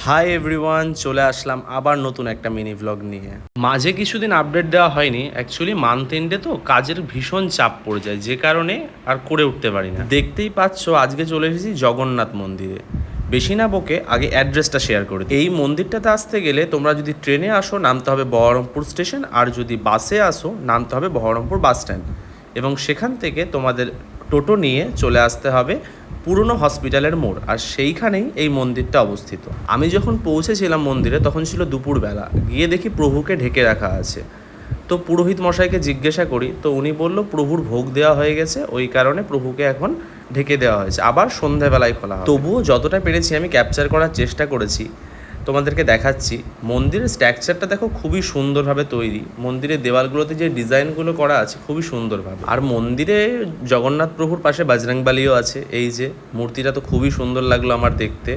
Hi everyone, চলে আসলাম আবার নতুন একটা মিনি ভ্লগ নিয়ে। মাঝে কিছুদিন আপডেট দেওয়া হয়নি, অ্যাকচুয়ালি মান্থ এন্ডে তো কাজের ভীষণ চাপ পড়ে যায়, যে কারণে আর করে উঠতে পারি না। দেখতেই পাচ্ছ আজকে চলে এসেছি জগন্নাথ মন্দিরে। বেশি না বকে আগে অ্যাড্রেসটা শেয়ার করে দিই। এই মন্দিরটাতে আসতে গেলে তোমরা যদি ট্রেনে আসো নামতে হবে বহরমপুর স্টেশন, আর যদি বাসে আসো নামতে হবে বহরমপুর বাস স্ট্যান্ড, এবং সেখান থেকে তোমাদের টোটো নিয়ে চলে আসতে হবে পুরনো হসপিটালের মোড়, আর সেইখানেই এই মন্দিরটা অবস্থিত। আমি যখন পৌঁছেছিলাম মন্দিরে তখন ছিল দুপুরবেলা, গিয়ে দেখি প্রভুকে ঢেকে রাখা আছে। তো পুরোহিত মশাইকে জিজ্ঞাসা করি, তো উনি বলল প্রভুর ভোগ দেওয়া হয়ে গেছে, ওই কারণে প্রভুকে এখন ঢেকে দেওয়া হয়েছে, আবার সন্ধ্যাবেলায় খোলা হবে। তবুও যতটা পেরেছি আমি ক্যাপচার করার চেষ্টা করেছি, তোমাদেরকে দেখাচ্ছি। মন্দিরের স্ট্রাকচারটা দেখো খুবই সুন্দরভাবে তৈরি, মন্দিরের দেওয়ালগুলোতে যে ডিজাইনগুলো করা আছে খুবই সুন্দরভাবে। আর মন্দিরে জগন্নাথ প্রভুর পাশে বজরংবলীও আছে, এই যে মূর্তিটা তো খুবই সুন্দর লাগলো আমার দেখতে।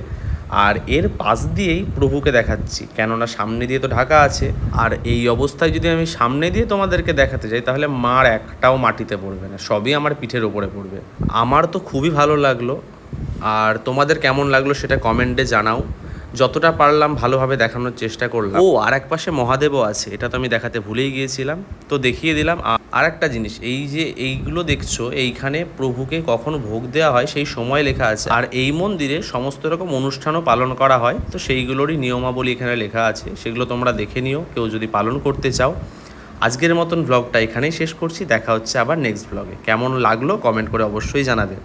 আর এর পাশ দিয়েই প্রভুকে দেখাচ্ছি, কেননা সামনে দিয়ে তো ঢাকা আছে। আর এই অবস্থায় যদি আমি সামনে দিয়ে তোমাদেরকে দেখাতে যাই তাহলে মার একটাও মাটিতে পড়বে না, সবই আমার পিঠের ওপরে পড়বে। আমার তো খুবই ভালো লাগলো, আর তোমাদের কেমন লাগলো সেটা কমেন্টে জানাও। যতটা পারলাম ভালোভাবে দেখানোর চেষ্টা করলাম। ও, আর এক পাশে মহাদেবও আছে, এটা তো আমি দেখাতে ভুলেই গিয়েছিলাম, তো দেখিয়ে দিলাম। আর একটা জিনিস, এই যে এইগুলো দেখছো, এইখানে প্রভুকে কখন ভোগ দেওয়া হয় সেই সময় লেখা আছে। আর এই মন্দিরে সমস্ত রকম অনুষ্ঠানও পালন করা হয়, তো সেইগুলোরই নিয়মাবলী এখানে লেখা আছে, সেগুলো তোমরা দেখে নিও কেউ যদি পালন করতে চাও। আজকের মতন ভ্লগটা এখানেই শেষ করছি, দেখা হচ্ছে আবার নেক্সট ভ্লগে। কেমন লাগলো কমেন্ট করে অবশ্যই জানাবে।